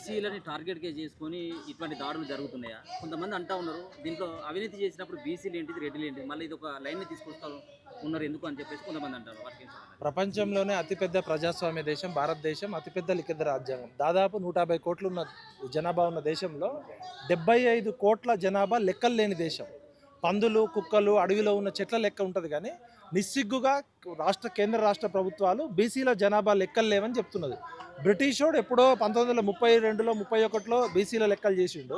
బీసీలని టార్గెట్‌గా చేసుకొని ఇటువంటి దాడులు జరుగుతున్నాయా? కొంతమంది అంటా ఉన్నారు. దీంట్లో అవినీతి చేసినప్పుడు బీసీలు ఏంటిది, రెడ్డిలు ఏంటిది, మళ్ళీ ఇదొక లైన్‌ని తీసుకొస్తా ఉన్నారు ఎందుకు అని చెప్పేసి కొంతమంది అంటారు. వాటికి ఏం సమాధానం? ప్రపంచంలోనే అతిపెద్ద ప్రజాస్వామ్య దేశం భారతదేశం. అతిపెద్ద లిఖిత రాజ్యాంగం. దాదాపు 150 కోట్లు ఉన్న జనాభా ఉన్న దేశంలో 75 కోట్ల జనాభా లెక్కలు లేని దేశం. పందులు, కుక్కలు, అడవిలో ఉన్న చెట్ల లెక్క ఉంటుంది కానీ నిస్సిగ్గుగా కేంద్ర రాష్ట్ర ప్రభుత్వాలు బీసీల జనాభా లెక్కలు లేవని చెప్తున్నది. బ్రిటిషోడు ఎప్పుడో 1932లో 31లో బీసీల లెక్కలు చేసిండు.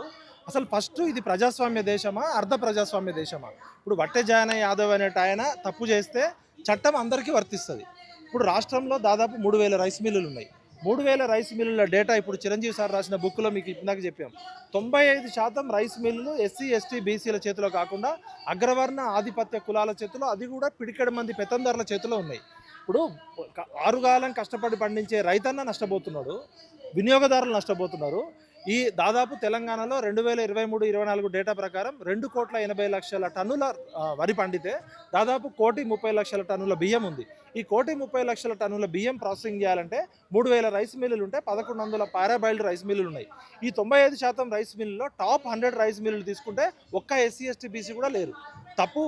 అసలు ఫస్ట్ ఇది ప్రజాస్వామ్య దేశమా, అర్ధ ప్రజాస్వామ్య దేశమా? ఇప్పుడు వట్టె జాన యాదవ్ అనేట ఆయన తప్పు చేస్తే చట్టం అందరికీ వర్తిస్తుంది. ఇప్పుడు రాష్ట్రంలో దాదాపు 3000 రైస్ మిల్లులు ఉన్నాయి. 3000 రైస్ మిల్లుల డేటా ఇప్పుడు చిరంజీవి సార్ రాసిన బుక్లో మీకు ఇందాక చెప్పాం. 95% రైస్ మిల్లులు ఎస్సీ, ఎస్టీ, బీసీల చేతిలో కాకుండా అగ్రవర్ణ ఆధిపత్య కులాల చేతిలో, అది కూడా పిడికెడు మంది పెత్తందారుల చేతిలో ఉన్నాయి. ఇప్పుడు ఆరుగాలం కష్టపడి పండించే రైతన్న నష్టపోతున్నాడు, వినియోగదారులు నష్టపోతున్నారు. ఈ దాదాపు తెలంగాణలో 2023-24 డేటా ప్రకారం 2,80,00,000 టన్నుల వరి పండితే దాదాపు 1,30,00,000 టన్నుల బియ్యం ఉంది. ఈ 1,30,00,000 టన్నుల బియ్యం ప్రాసెసింగ్ చేయాలంటే 3,000 రైస్ మిల్లులు ఉంటే 1,100 పారాబైల్డ్ రైస్ మిల్లులు ఉన్నాయి. ఈ 95% రైస్ మిల్లులో టాప్ 100 రైస్ మిల్లులు తీసుకుంటే ఒక్క ఎస్సీ, ఎస్టీ, బీసీ కూడా లేరు. తప్పు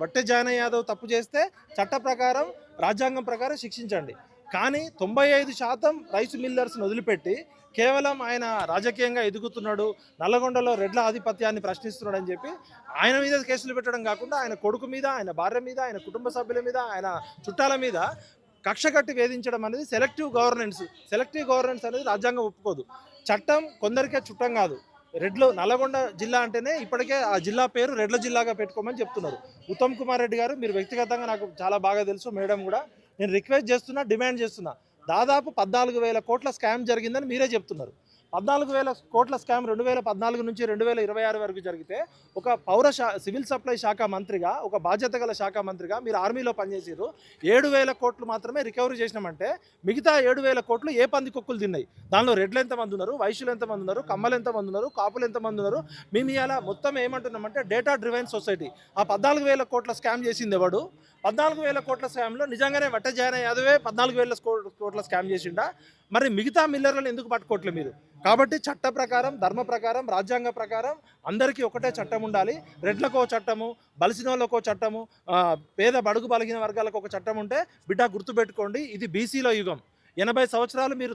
వట్టె జాన యాదవ్ తప్పు చేస్తే చట్ట ప్రకారం, రాజ్యాంగం ప్రకారం శిక్షించండి. కానీ 95% రైస్ మిల్లర్స్ని వదిలిపెట్టి కేవలం ఆయన రాజకీయంగా ఎదుగుతున్నాడు, నల్లగొండలో రెడ్ల ఆధిపత్యాన్ని ప్రశ్నిస్తున్నాడు అని చెప్పి ఆయన మీద కేసులు పెట్టడం కాకుండా ఆయన కొడుకు మీద, ఆయన భార్య మీద, ఆయన కుటుంబ సభ్యుల మీద, ఆయన చుట్టాల మీద కక్ష కట్టి వేధించడం అనేది సెలెక్టివ్ గవర్నెన్స్ అనేది రాజ్యాంగం ఒప్పుకోదు. చట్టం కొందరికే చుట్టం కాదు. నల్లగొండ జిల్లా అంటేనే ఇప్పటికే ఆ జిల్లా పేరు రెడ్ల జిల్లాగా పెట్టుకోమని చెప్తున్నారు. ఉత్తమ్ కుమార్ రెడ్డి గారు, మీరు వ్యక్తిగతంగా నాకు చాలా బాగా తెలుసు, మేడం కూడా, నేను రిక్వెస్ట్ చేస్తున్నా, డిమాండ్ చేస్తున్నా. దాదాపు 14,000 కోట్ల స్కామ్ జరిగిందని మీరే చెప్తున్నారు. 14,000 కోట్ల స్కామ్ 2014 నుంచి 2026 వరకు జరిగితే ఒక సివిల్ సప్లై శాఖ మంత్రిగా, ఒక బాధ్యత గల శాఖ మంత్రిగా మీరు ఆర్మీలో పనిచేసారు. 7,000 కోట్లు మాత్రమే రికవరీ చేసినామంటే మిగతా 7,000 కోట్లు ఏ పందికొక్కులు తిన్నాయి? దానిలో రెడ్లు ఎంతమంది ఉన్నారు, వైశ్యులు ఎంతమంది ఉన్నారు, కమ్మలు ఎంతమంది ఉన్నారు, కాపులు ఎంతమంది ఉన్నారు? మేము ఇవాళ మొత్తం ఏమంటున్నామంటే డేటా డ్రివెన్ సొసైటీ. ఆ 14,000 కోట్ల స్కామ్ చేసింది ఎవడు? 14,000 కోట్ల స్కామ్లో నిజంగానే వట్టె జాన యాదవే 14,000 కోట్ల స్కామ్ చేసిండా? మరి మిగతా మిల్లర్లను ఎందుకు పట్టుకోవట్లేదు మీరు? కాబట్టి చట్ట ప్రకారం, ధర్మ ప్రకారం, రాజ్యాంగ ప్రకారం అందరికీ ఒకటే చట్టం ఉండాలి. రెడ్లకో చట్టము, బలిసినోళ్ళకో చట్టము, పేద బడుగు బలిగిన వర్గాలకు ఒక చట్టం ఉంటే బిడ్డ గుర్తుపెట్టుకోండి, ఇది బీసీల యుగం. 80 సంవత్సరాలు మీరు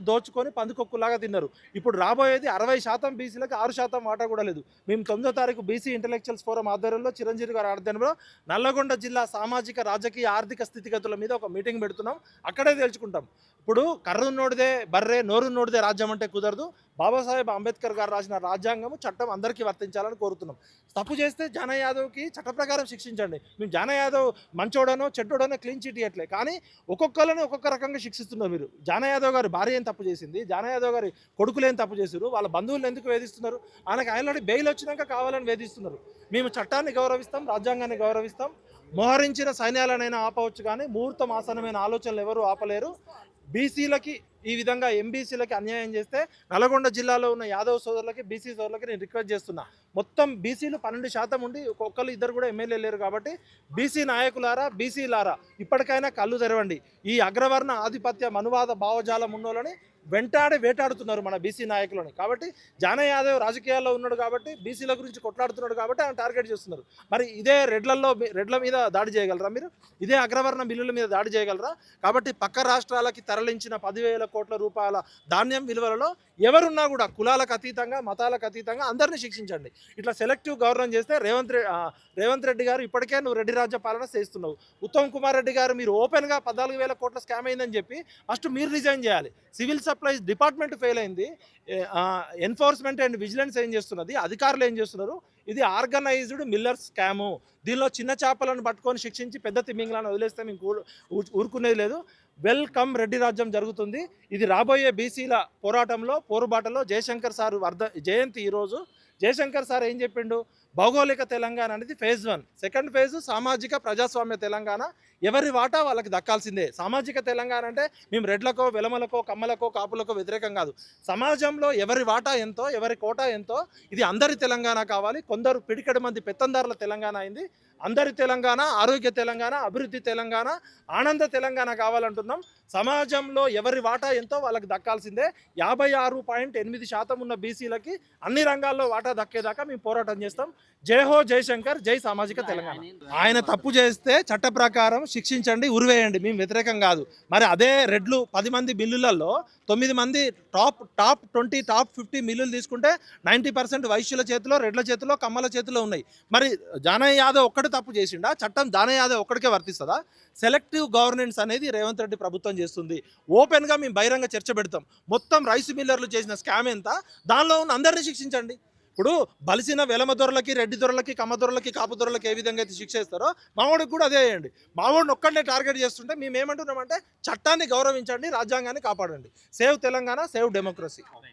దోచుకొని పందుకొక్కులాగా తిన్నారు. ఇప్పుడు రాబోయేది 60% బీసీలకు 6% వాటా కూడా లేదు. మేము 9వ తారీఖు బీసీ ఇంటలెక్చువల్స్ ఫోరం ఆధ్వర్యంలో చిరంజీవి గారి ఆధ్వర్యంలో నల్లగొండ జిల్లా సామాజిక, రాజకీయ, ఆర్థిక స్థితిగతుల మీద ఒక మీటింగ్ పెడుతున్నాం. అక్కడే తేల్చుకుంటాం. ఇప్పుడు కర్రున్నోడిదే బర్రె, నోరున్నోడిదే రాజ్యం అంటే కుదరదు. బాబాసాహెబ్ అంబేద్కర్ గారు రాసిన రాజ్యాంగము, చట్టం అందరికీ వర్తించాలని కోరుతున్నాం. తప్పు చేస్తే జాన యాదవ్కి చట్ట ప్రకారం శిక్షించండి. మేము జాన యాదవ్ మంచోడనో చెడ్డోడనో క్లీన్ చిట్ ఇవ్వట్లే, కానీ ఒక్కొక్కరిని ఒక్కొక్క రకంగా శిక్షిస్తున్నారు మీరు. జాన యాదవ్ గారి భార్య ఏం తప్పు చేసింది, జాన యాదవ్ గారి కొడుకులు ఏం తప్పు చేశారు, వాళ్ళ బంధువులను ఎందుకు వేధిస్తున్నారు? ఆయనకు ఆల్రెడీ బెయిల్ వచ్చినాక కావాలని వేధిస్తున్నారు. మేము చట్టాన్ని గౌరవిస్తాం, రాజ్యాంగాన్ని గౌరవిస్తాం. మోహరించిన సైన్యాలనైనా ఆపవచ్చు, కానీ ముహూర్తం ఆసనమైన ఆలోచనలు ఎవరు ఆపలేరు. బీసీలకి ఈ విధంగా ఎంబీసీలకి అన్యాయం చేస్తే నల్గొండ జిల్లాలో ఉన్న యాదవ్ సోదరులకి, బీసీ సోదరులకి నేను రిక్వెస్ట్ చేస్తున్నా. మొత్తం బీసీలు 12% ఉండి ఒక్కొక్కరు ఇద్దరు కూడా ఎమ్మెల్యే లేరు. కాబట్టి బీసీ నాయకులారా, బీసీలారా, ఇప్పటికైనా కళ్ళు తెరవండి. ఈ అగ్రవర్ణ ఆధిపత్య మనువాద భావజాలం ఉన్నోళ్ళని వేటాడుతున్నారు మన బీసీ నాయకులని. కాబట్టి జాన యాదవ్ రాజకీయాల్లో ఉన్నాడు కాబట్టి, బీసీల గురించి కొట్లాడుతున్నాడు కాబట్టి ఆయన టార్గెట్ చేస్తున్నారు. మరి ఇదే రెడ్ల మీద దాడి చేయగలరా మీరు? ఇదే అగ్రవర్ణ బిల్లుల మీద దాడి చేయగలరా? కాబట్టి పక్క రాష్ట్రాలకి తరలించిన 10,000 కోట్ల రూపాయల ధాన్యం విలువలలో ఎవరున్నా కూడా కులాలకు అతీతంగా, మతాలకు అతీతంగా అందరినీ శిక్షించండి. ఇట్లా సెలెక్టివ్ గవర్నెన్స్ చేస్తే రేవంత్ రెడ్డి గారు ఇప్పటికే నువ్వు రెడ్డి రాజ్య పాలన చేస్తున్నావు. ఉత్తమ్ కుమార్ రెడ్డి గారు మీరు ఓపెన్గా 14,000 కోట్ల స్కామ్ అయిందని చెప్పి ఫస్ట్ మీరు రిజైన్ చేయాలి. సివిల్ సప్లైస్ డిపార్ట్మెంట్ ఫెయిల్ అయింది. ఎన్ఫోర్స్మెంట్ అండ్ విజిలెన్స్ ఏం చేస్తున్నది, అధికారులు ఏం చేస్తున్నారు? ఇది ఆర్గనైజ్డ్ మిల్లర్ స్కాము. దీనిలో చిన్న చేపలను పట్టుకొని శిక్షించి పెద్ద తిమ్మింగ్లను వదిలేస్తే మేము ఊరుకునేది లేదు. వెల్కమ్ రెడ్డి రాజ్యం జరుగుతుంది. ఇది రాబోయే బీసీల పోరాటంలో, పోరుబాటలో జయశంకర్ సార్ జయంతి ఈరోజు. జయశంకర్ సార్ ఏం చెప్పిండు? భౌగోళిక తెలంగాణ అనేది ఫేజ్ 1. సెకండ్ ఫేజ్ సామాజిక ప్రజాస్వామ్య తెలంగాణ. ఎవరి వాటా వాళ్ళకి దక్కాల్సిందే. సామాజిక తెలంగాణ అంటే మేము రెడ్లకో వెలమలకో కమ్మలకో కాపులకో వ్యతిరేకం కాదు. సమాజంలో ఎవరి వాటా ఎంతో ఎవరి కోటా ఎంతో ఇది అందరి తెలంగాణ కావాలి. కొందరు పిడికెడు మంది పెత్తందారుల తెలంగాణ అయింది. అందరి తెలంగాణ, ఆరోగ్య తెలంగాణ, అభివృద్ధి తెలంగాణ, ఆనంద తెలంగాణ కావాలంటున్నాం. సమాజంలో ఎవరి వాటా ఎంతో వాళ్ళకి దక్కాల్సిందే. 56.8% ఉన్న బీసీలకి అన్ని రంగాల్లో వాటా దక్కేదాకా మేము పోరాటం చేస్తాం. జై హో జయశంకర్, జై సామాజిక తెలంగాణ. ఆయన తప్పు చేస్తే చట్ట ప్రకారం శిక్షించండి, ఉరివేయండి, మేము వ్యతిరేకం కాదు. మరి అదే రెడ్లు 10 మంది మిల్లులలో 9 మంది టాప్ 20 టాప్ 50 మిల్లులు తీసుకుంటే 90% వైశ్యుల చేతిలో, రెడ్ల చేతిలో, కమ్మల చేతిలో ఉన్నాయి. మరి జానయ్య యాదవ్ ఒక్కడు తప్పు చేసిండా? చట్టం జానయ్య యాదవ్ ఒక్కడికే వర్తిస్తుందా? సెలెక్టివ్ గవర్నెన్స్ అనేది రేవంత్ రెడ్డి ప్రభుత్వం చేస్తుంది. ఓపెన్గా మేము బహిరంగ చర్చ పెడతాం. మొత్తం రైస్ మిల్లర్లు చేసిన స్కామ్ ఎంత, దానిలో ఉన్న అందరినీ శిక్షించండి. ఇప్పుడు బలిసిన వెలమ దొరలకి, రెడ్డి దొరలకి, కమ్మ దొరలకి, కాపు దొరలకి ఏ విధంగా అయితే శిక్ష ఇస్తారో మావోడికి కూడా అదే చేయండి. మావోడిని ఒక్కడనే టార్గెట్ చేస్తుంటే మేము ఏమంటున్నామంటే చట్టాన్ని గౌరవించండి, రాజ్యాంగాన్ని కాపాడండి. Save Telangana, save democracy.